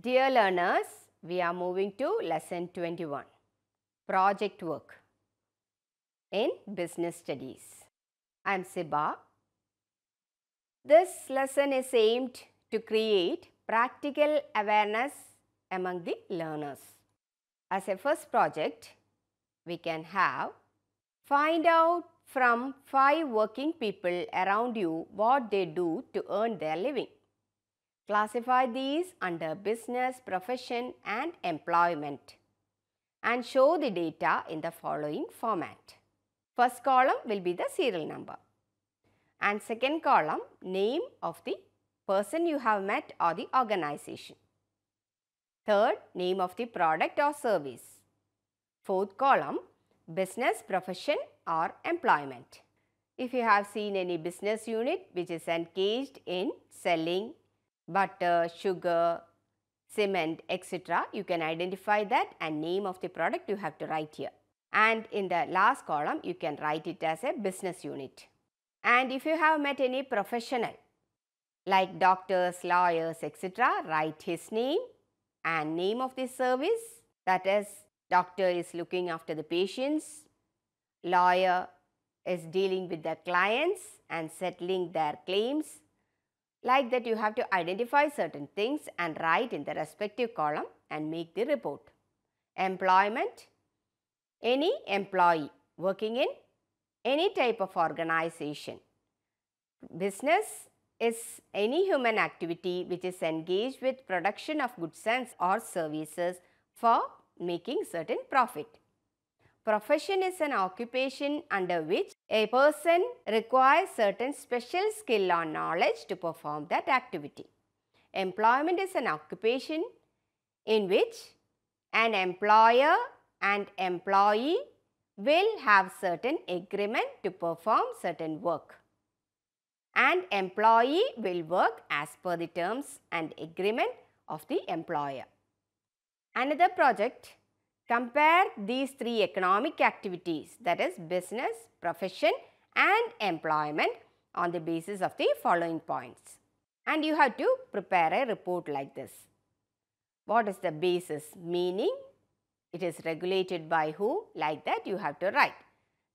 Dear learners, we are moving to lesson 21, project work in business studies. I am Siba. This lesson is aimed to create practical awareness among the learners. As a first project, we can have find out from 5 working people around you what they do to earn their living. Classify these under business, profession and employment and show the data in the following format. First column will be the serial number and second column name of the person you have met or the organization. Third, name of the product or service. Fourth column, business, profession or employment. If you have seen any business unit which is engaged in selling butter, sugar, cement, etc., you can identify that and name of the product you have to write here. And in the last column, you can write it as a business unit. And if you have met any professional like doctors, lawyers, etc., write his name and name of the service. That is, doctor is looking after the patients, lawyer is dealing with the clients and settling their claims. Like that, you have to identify certain things and write in the respective column and make the report. Employment, any employee working in any type of organization. Business is any human activity which is engaged with production of goods and or services for making certain profit. Profession is an occupation under which a person requires certain special skill or knowledge to perform that activity. Employment is an occupation in which an employer and employee will have certain agreement to perform certain work. And employee will work as per the terms and agreement of the employer. Another project, compare these 3 economic activities, that is business, profession and employment on the basis of the following points. And you have to prepare a report like this. What is the basis? Meaning, it is regulated by who? Like that you have to write.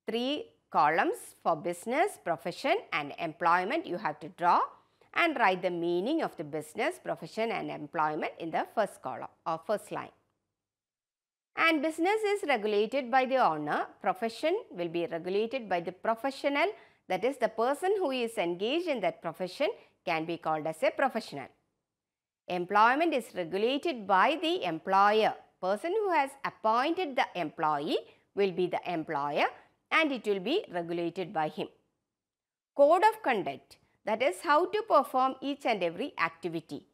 3 columns for business, profession and employment you have to draw and write the meaning of the business, profession and employment in the first column or first line. And business is regulated by the owner, profession will be regulated by the professional, that is the person who is engaged in that profession can be called as a professional. Employment is regulated by the employer, person who has appointed the employee will be the employer and it will be regulated by him. Code of conduct, that is how to perform each and every activity.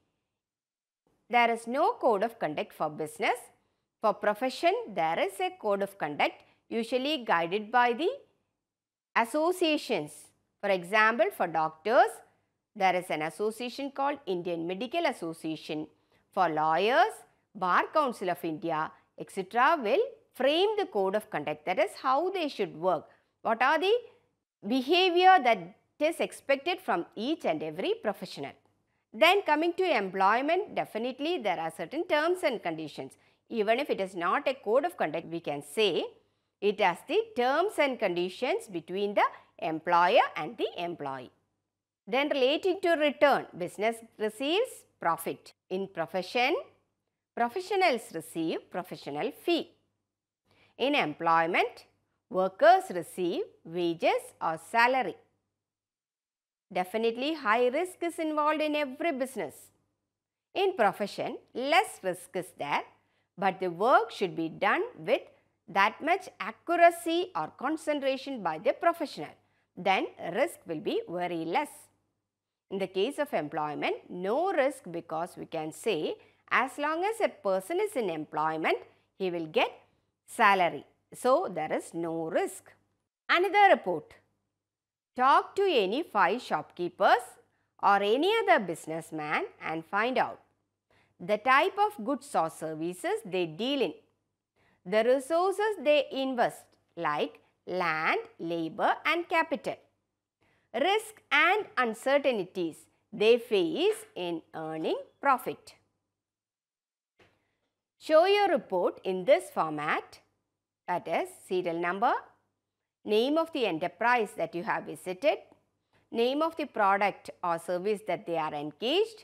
There is no code of conduct for business. For profession, there is a code of conduct usually guided by the associations. For example, for doctors, there is an association called Indian Medical Association. For lawyers, Bar Council of India, etc. will frame the code of conduct. That is how they should work. What are the behavior that is expected from each and every professional. Then coming to employment, definitely there are certain terms and conditions. Even if it is not a code of conduct, we can say it has the terms and conditions between the employer and the employee. Then relating to return, business receives profit. In profession, professionals receive professional fee. In employment, workers receive wages or salary. Definitely high risk is involved in every business. In profession, less risk is there, but the work should be done with that much accuracy or concentration by the professional. Then risk will be very less. In the case of employment, no risk because we can say as long as a person is in employment, he will get salary. So, there is no risk. Another report. Talk to any 5 shopkeepers or any other businessman and find out the type of goods or services they deal in, the resources they invest like land, labor and capital, risk and uncertainties they face in earning profit. Show your report in this format, that is serial number, name of the enterprise that you have visited, name of the product or service that they are engaged,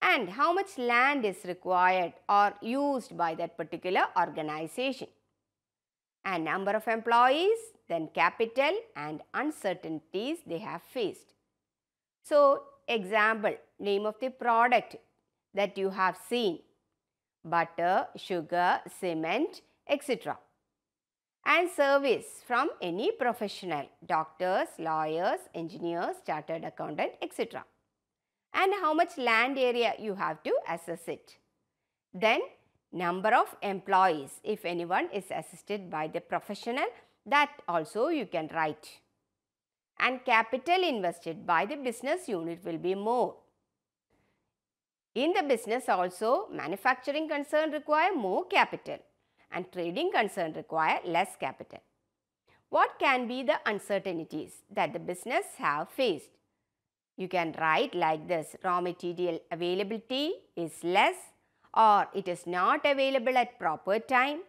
and how much land is required or used by that particular organization, and number of employees, then capital and uncertainties they have faced. So, example, name of the product that you have seen, butter, sugar, cement, etc. And service from any professional, doctors, lawyers, engineers, chartered accountant, etc. And how much land area you have to assess it. Then number of employees, if anyone is assisted by the professional, that also you can write. And capital invested by the business unit will be more. In the business also, manufacturing concern require more capital and trading concern require less capital. What can be the uncertainties that the business have faced? You can write like this: raw material availability is less, or it is not available at proper time.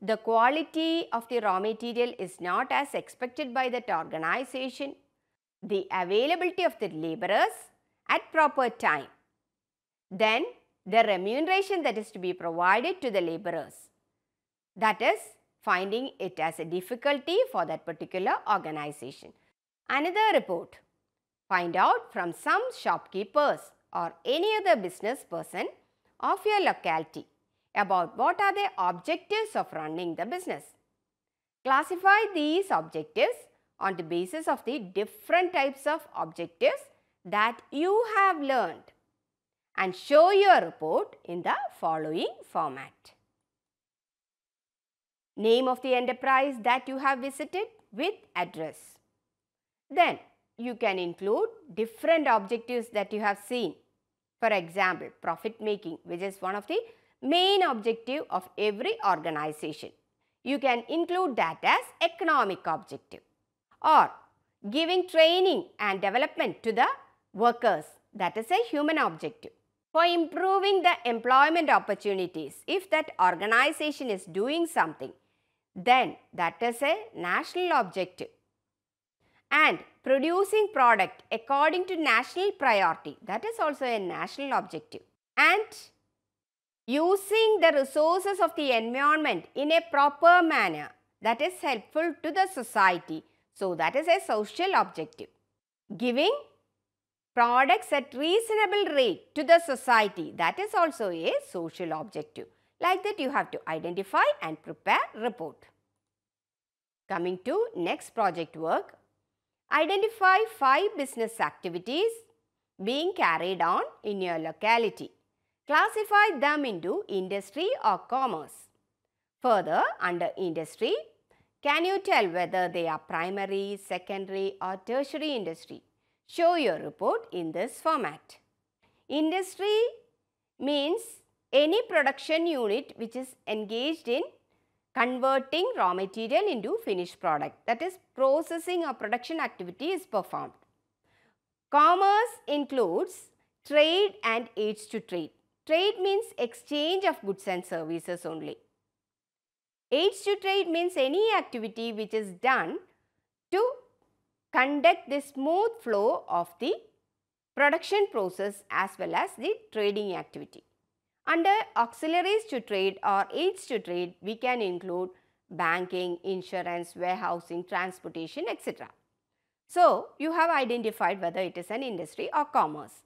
The quality of the raw material is not as expected by that organization. The availability of the laborers at proper time. Then the remuneration that is to be provided to the laborers. That is finding it as a difficulty for that particular organization. Another report. Find out from some shopkeepers or any other business person of your locality about what are the objectives of running the business. Classify these objectives on the basis of the different types of objectives that you have learned and show your report in the following format. Name of the enterprise that you have visited with address. Then you can include different objectives that you have seen. For example, profit making, which is one of the main objective of every organization. You can include that as economic objective. Or giving training and development to the workers, that is a human objective. For improving the employment opportunities, if that organization is doing something, then that is a national objective. And producing product according to national priority, that is also a national objective. And using the resources of the environment in a proper manner, that is helpful to the society. So that is a social objective. Giving products at reasonable rate to the society, that is also a social objective. Like that you have to identify and prepare report. Coming to next project work. Identify 5 business activities being carried on in your locality. Classify them into industry or commerce. Further, under industry, can you tell whether they are primary, secondary or tertiary industry? Show your report in this format. Industry means any production unit which is engaged in converting raw material into finished product, that is processing or production activity is performed. Commerce includes trade and aids to trade. Trade means exchange of goods and services only. Aids to trade means any activity which is done to conduct the smooth flow of the production process as well as the trading activity. Under auxiliaries to trade or aids to trade, we can include banking, insurance, warehousing, transportation, etc. So, you have identified whether it is an industry or commerce.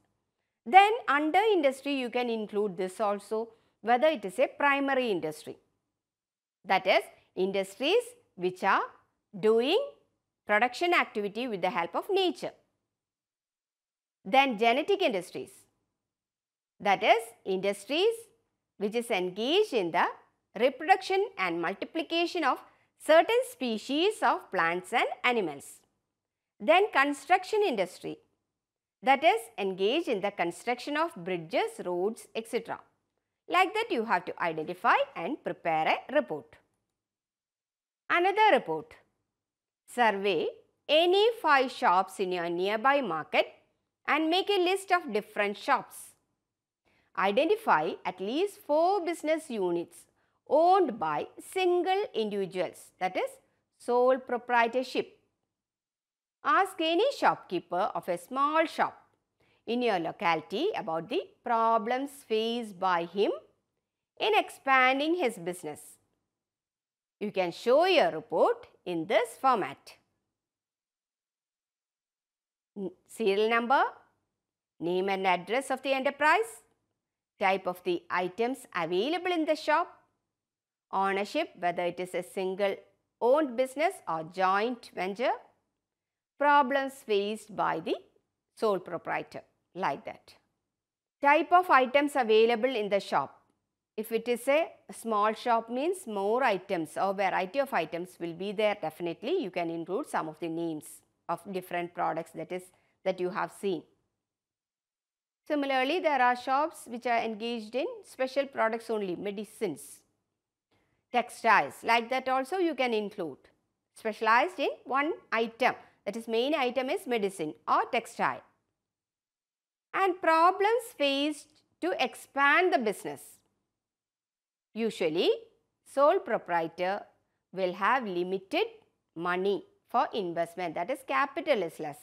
Then under industry, you can include this also, whether it is a primary industry. That is, industries which are doing production activity with the help of nature. Then genetic industries. That is, industries which is engaged in the reproduction and multiplication of certain species of plants and animals. Then construction industry, that is engaged in the construction of bridges, roads, etc. Like that you have to identify and prepare a report. Another report. Survey any 5 shops in your nearby market and make a list of different shops. Identify at least 4 business units owned by single individuals, that is sole proprietorship. Ask any shopkeeper of a small shop in your locality about the problems faced by him in expanding his business. You can show your report in this format. Serial number, name and address of the enterprise, type of the items available in the shop, ownership, whether it is a single owned business or joint venture, problems faced by the sole proprietor, like that. Type of items available in the shop. If it is a small shop, means more items or variety of items will be there definitely. You can include some of the names of different products that you have seen. Similarly, there are shops which are engaged in special products only, medicines, textiles, like that also you can include. Specialized in one item, that is main item is medicine or textile. And problems faced to expand the business. Usually, sole proprietor will have limited money for investment, that is capital is less.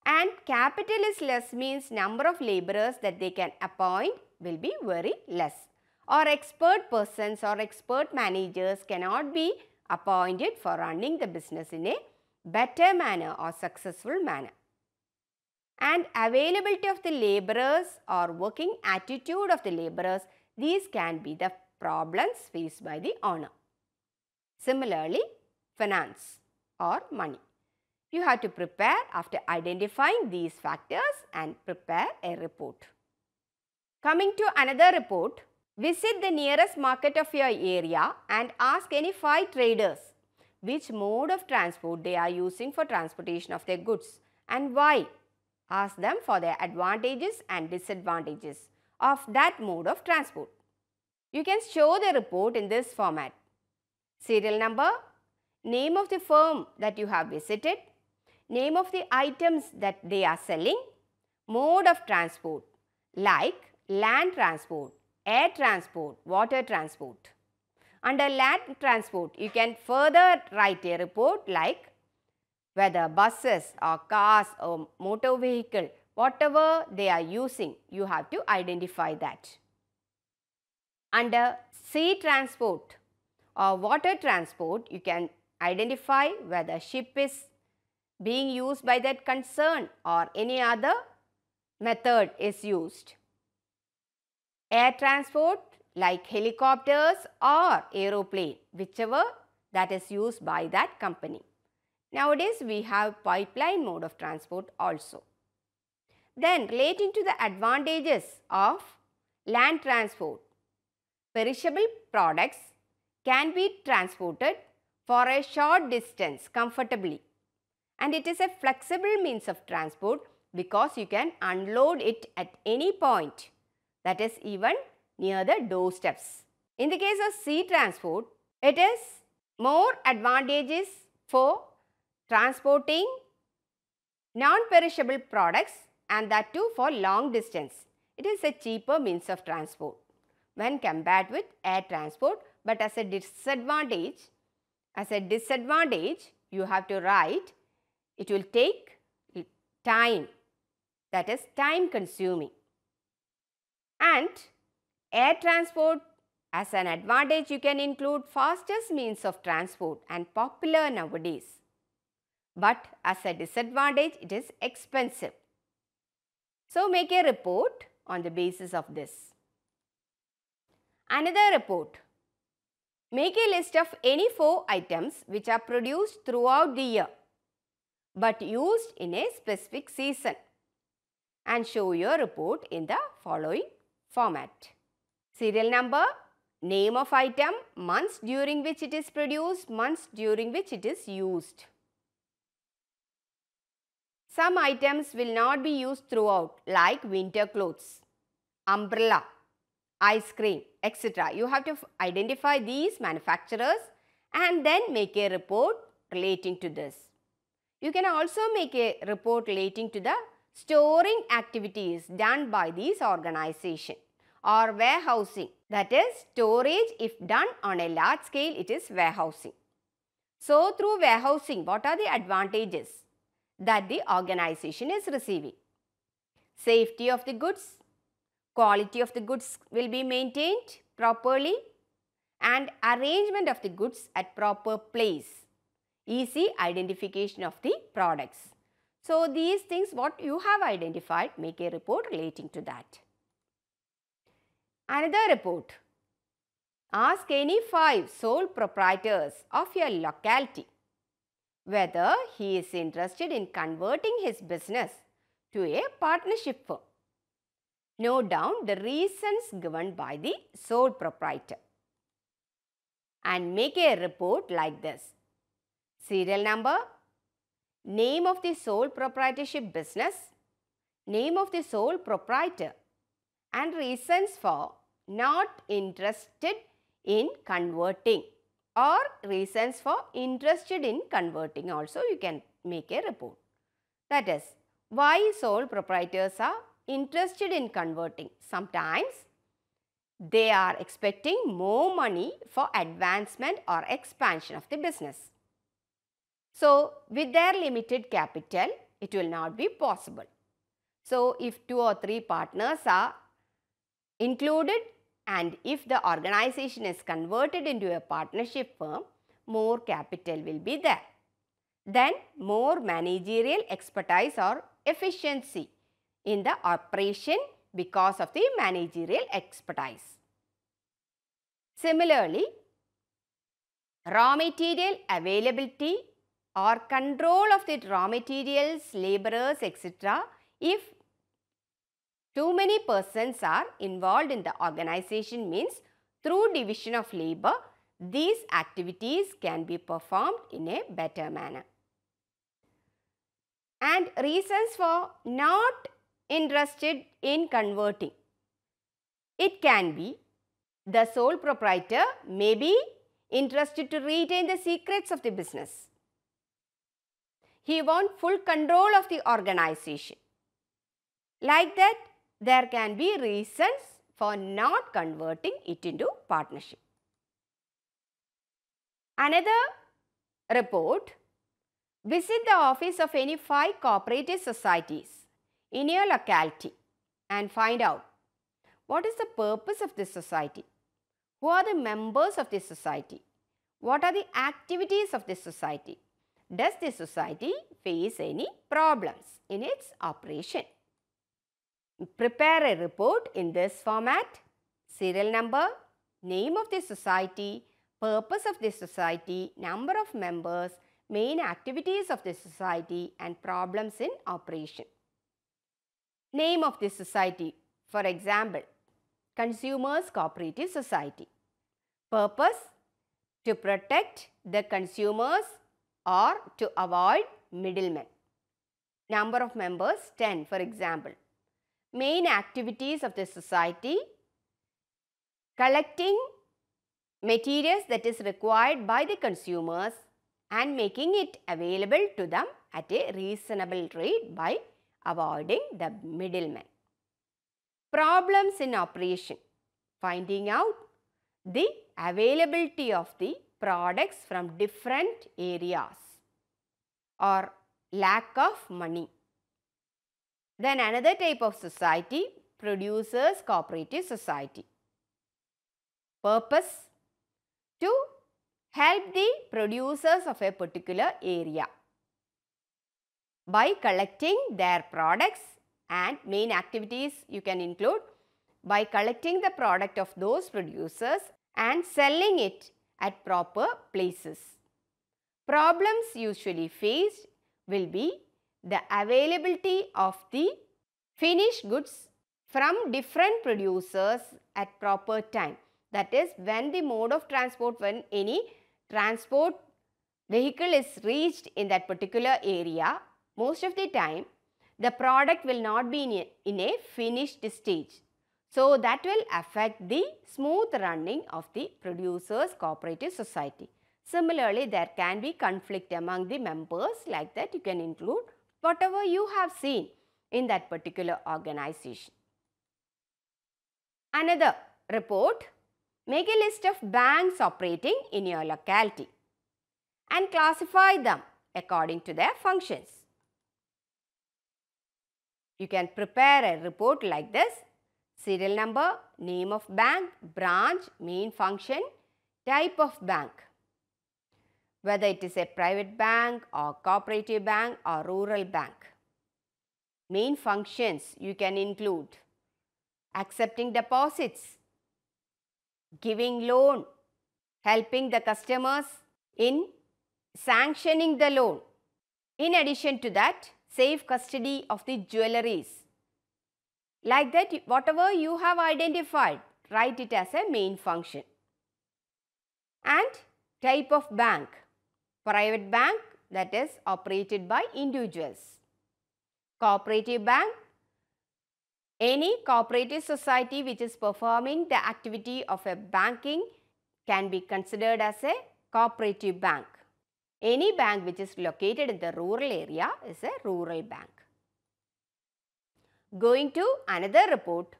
And capital is less means number of laborers that they can appoint will be very less. Or expert persons or expert managers cannot be appointed for running the business in a better manner or successful manner. And availability of the laborers or working attitude of the laborers, these can be the problems faced by the owner. Similarly, finance or money. You have to prepare after identifying these factors and prepare a report. Coming to another report, visit the nearest market of your area and ask any 5 traders which mode of transport they are using for transportation of their goods and why. Ask them for their advantages and disadvantages of that mode of transport. You can show the report in this format. Serial number, name of the firm that you have visited, name of the items that they are selling, mode of transport like land transport, air transport, water transport. Under land transport, you can further write a report like whether buses or cars or motor vehicle, whatever they are using, you have to identify that. Under sea transport or water transport, you can identify whether ship is being used by that concern or any other method is used. Air transport like helicopters or aeroplane, whichever that is used by that company. Nowadays, we have pipeline mode of transport also. Then, relating to the advantages of land transport, perishable products can be transported for a short distance comfortably, and it is a flexible means of transport because you can unload it at any point, that is even near the doorsteps. In the case of sea transport, it is more advantageous for transporting non-perishable products and that too for long distance. It is a cheaper means of transport when compared with air transport, but as a disadvantage you have to write it will take time, that is time consuming. And air transport, as an advantage you can include fastest means of transport and popular nowadays. But as a disadvantage, it is expensive. So, make a report on the basis of this. Another report. Make a list of any 4 items which are produced throughout the year but used in a specific season and show your report in the following format. Serial number, name of item, months during which it is produced, months during which it is used. Some items will not be used throughout like winter clothes, umbrella, ice cream, etc. You have to identify these manufacturers and then make a report relating to this. You can also make a report relating to the storing activities done by these organization or warehousing. That is storage, if done on a large scale, it is warehousing. So through warehousing, what are the advantages that the organization is receiving? Safety of the goods, quality of the goods will be maintained properly, and arrangement of the goods at proper place, easy identification of the products. So these things what you have identified, make a report relating to that. Another report. Ask any 5 sole proprietors of your locality whether he is interested in converting his business to a partnership firm. Note down the reasons given by the sole proprietor and make a report like this. Serial number, name of the sole proprietorship business, name of the sole proprietor, and reasons for not interested in converting, or reasons for interested in converting also you can make a report. That is, why sole proprietors are interested in converting. Sometimes they are expecting more money for advancement or expansion of the business. So with their limited capital, it will not be possible. So if 2 or 3 partners are included, and if the organization is converted into a partnership firm, more capital will be there. Then more managerial expertise or efficiency in the operation because of the managerial expertise. Similarly, raw material availability or control of the raw materials, laborers, etc. If too many persons are involved in the organization, means through division of labor, these activities can be performed in a better manner. And reasons for not interested in converting. It can be the sole proprietor may be interested to retain the secrets of the business. He wants full control of the organization. Like that, there can be reasons for not converting it into partnership. Another report, visit the office of any 5 cooperative societies in your locality and find out what is the purpose of this society, who are the members of this society, what are the activities of this society, does this society face any problems in its operation. Prepare a report in this format: serial number, name of the society, purpose of the society, number of members, main activities of the society, and problems in operation. Name of the society, for example, Consumers Cooperative Society. Purpose, to protect the consumers or to avoid middlemen. Number of members, 10 for example. Main activities of the society: collecting materials that is required by the consumers and making it available to them at a reasonable rate by avoiding the middlemen. Problems in operation: finding out the availability of the products from different areas or lack of money. Then another type of society, Producers Cooperative Society. Purpose, to help the producers of a particular area by collecting their products, and main activities you can include by collecting the product of those producers and selling it at proper places. Problems usually faced will be the availability of the finished goods from different producers at proper time. That is, when the mode of transport, when any transport vehicle is reached in that particular area, most of the time the product will not be in a finished stage. So that will affect the smooth running of the Producers Cooperative Society. Similarly, there can be conflict among the members. Like that, you can include whatever you have seen in that particular organization. Another report, make a list of banks operating in your locality and classify them according to their functions. You can prepare a report like this: serial number, name of bank, branch, main function, type of bank, whether it is a private bank or cooperative bank or rural bank. Main functions you can include accepting deposits, giving loan, helping the customers in sanctioning the loan. In addition to that, safe custody of the jewelries. Like that, whatever you have identified, write it as a main function. And type of bank, private bank, that is operated by individuals. Cooperative bank, any cooperative society which is performing the activity of a banking can be considered as a cooperative bank. Any bank which is located in the rural area is a rural bank. Going to another report,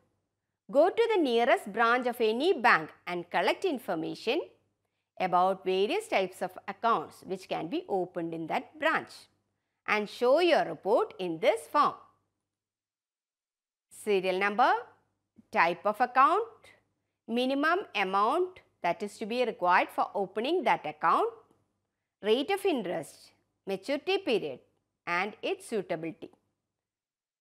go to the nearest branch of any bank and collect information about various types of accounts which can be opened in that branch and show your report in this form: serial number, type of account, minimum amount that is to be required for opening that account, rate of interest, maturity period and its suitability.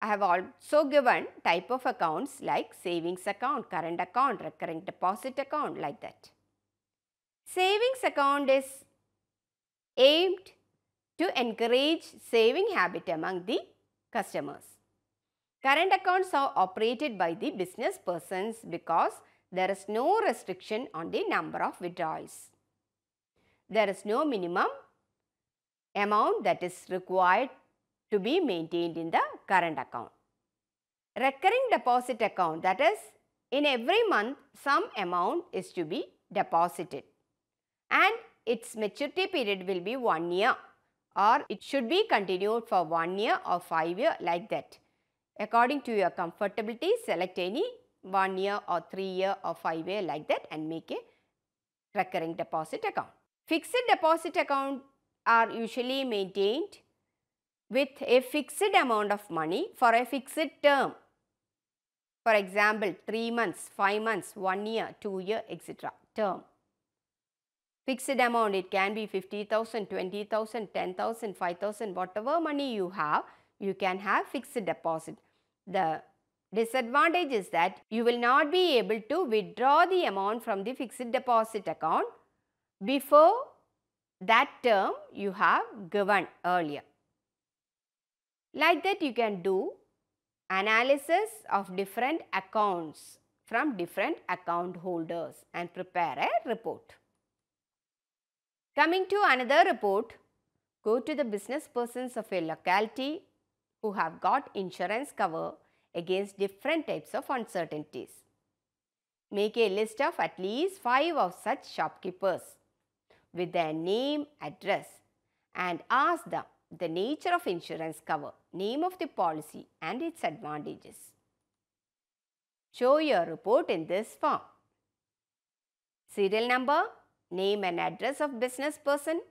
I have also given type of accounts like savings account, current account, recurring deposit account, like that. Savings account is aimed to encourage saving habit among the customers. Current accounts are operated by the business persons because there is no restriction on the number of withdrawals. There is no minimum amount that is required to be maintained in the current account. Recurring deposit account, that is, in every month some amount is to be deposited and its maturity period will be 1 year, or it should be continued for 1 year or 5 years, like that. According to your comfortability, select any 1 year or 3 year or 5 year, like that, and make a recurring deposit account. Fixed deposit account are usually maintained with a fixed amount of money for a fixed term. For example, 3 months, 5 months, 1 year, 2 year, etc. term. Fixed amount, it can be 50,000, 20,000, 10,000, 5,000, whatever money you have, you can have fixed deposit. The disadvantage is that you will not be able to withdraw the amount from the fixed deposit account before that term you have given earlier. Like that, you can do analysis of different accounts from different account holders and prepare a report. Coming to another report, go to the business persons of a locality who have got insurance cover against different types of uncertainties. Make a list of at least 5 of such shopkeepers with their name, address, and ask them the nature of insurance cover, name of the policy and its advantages. Show your report in this form: serial number, name and address of business person,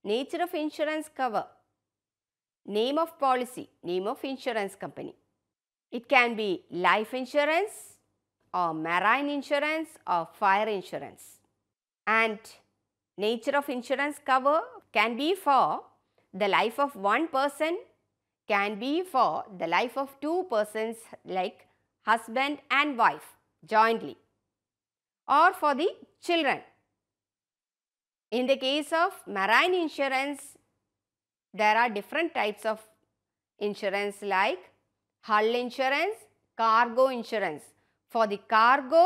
nature of insurance cover, name of policy, name of insurance company. It can be life insurance or marine insurance or fire insurance. And nature of insurance cover can be for the life of one person, can be for the life of 2 persons like husband and wife jointly, or for the children. In the case of marine insurance, there are different types of insurance like hull insurance, cargo insurance. For the cargo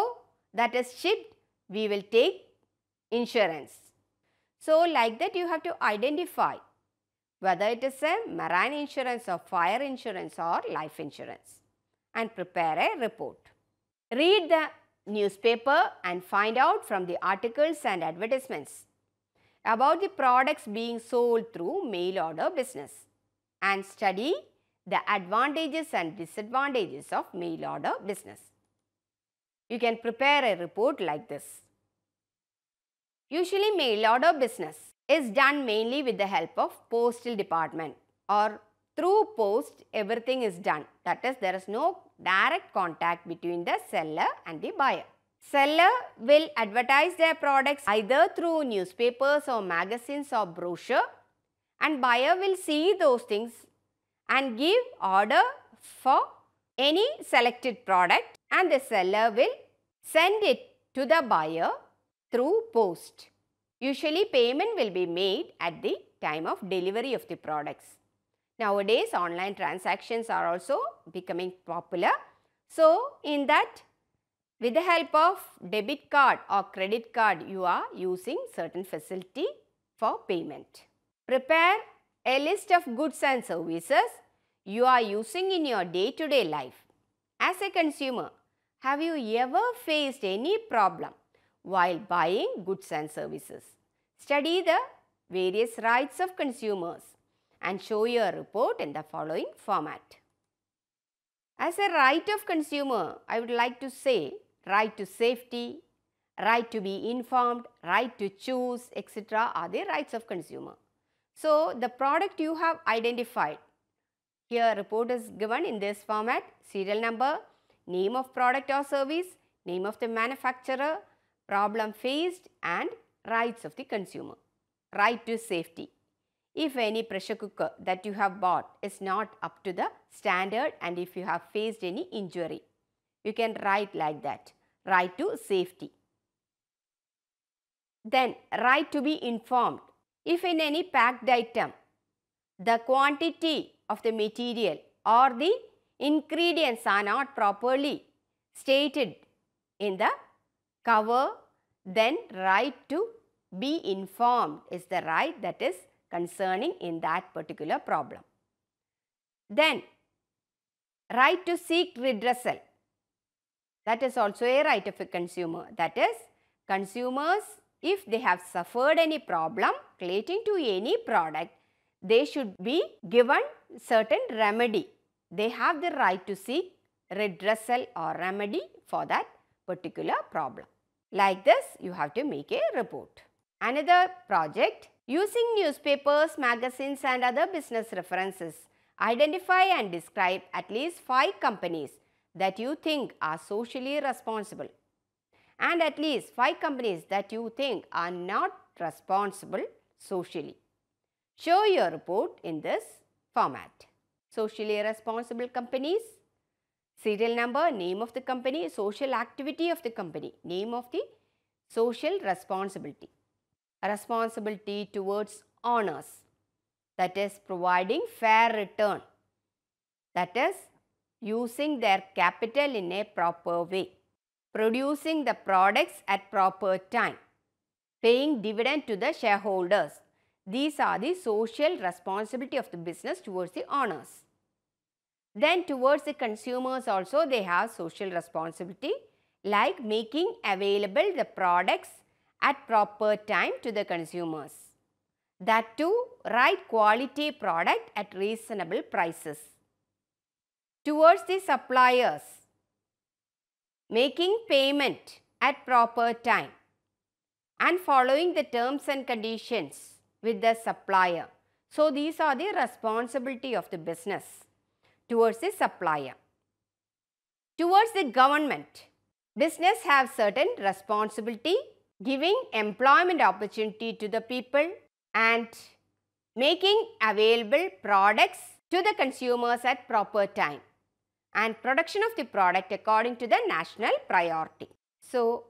that is shipped, we will take insurance. So, like that, you have to identify whether it is a marine insurance or fire insurance or life insurance and prepare a report. Read the newspaper and find out from the articles and advertisements about the products being sold through mail order business and study the advantages and disadvantages of mail order business. You can prepare a report like this. Usually mail order business is done mainly with the help of postal department, or through post everything is done. That is, there is no direct contact between the seller and the buyer. Seller will advertise their products either through newspapers or magazines or brochure, and buyer will see those things and give order for any selected product, and the seller will send it to the buyer through post. Usually payment will be made at the time of delivery of the products. Nowadays online transactions are also becoming popular. So in that, with the help of debit card or credit card, you are using certain facility for payment. Prepare a list of goods and services you are using in your day-to-day life. As a consumer, have you ever faced any problem while buying goods and services? Study the various rights of consumers and show your report in the following format. As a right of consumer, I would like to say right to safety, right to be informed, right to choose, etc. are the rights of consumer. So, the product you have identified, here report is given in this format: serial number, name of product or service, name of the manufacturer, problem faced, and rights of the consumer. Right to safety. If any pressure cooker that you have bought is not up to the standard and if you have faced any injury, you can write like that: right to safety. Then right to be informed. If in any packed item, the quantity of the material or the ingredients are not properly stated in the cover, then right to be informed is the right that is concerning in that particular problem. Then right to seek redressal. That is also a right of a consumer. That is, consumers, if they have suffered any problem relating to any product, they should be given certain remedy. They have the right to seek redressal or remedy for that particular problem. Like this, you have to make a report. Another project: using newspapers, magazines and other business references, identify and describe at least 5 companies that you think are socially responsible and at least 5 companies that you think are not responsible socially. Show your report in this format. Socially responsible companies: serial number, name of the company, social activity of the company, name of the social responsibility. Responsibility towards owners, that is providing fair return, that is using their capital in a proper way, producing the products at proper time, paying dividend to the shareholders. These are the social responsibility of the business towards the owners. Then towards the consumers also they have social responsibility, like making available the products at proper time to the consumers. That too, right quality product at reasonable prices. Towards the suppliers, making payment at proper time and following the terms and conditions with the supplier. So these are the responsibility of the business towards the supplier. Towards the government, business have certain responsibility, giving employment opportunity to the people and making available products to the consumers at proper time and production of the product according to the national priority. So,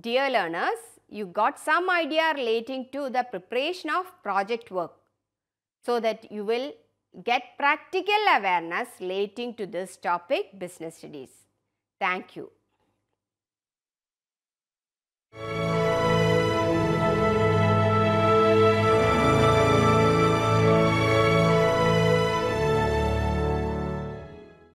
dear learners, you got some idea relating to the preparation of project work, so that you will get practical awareness relating to this topic, business studies. Thank you.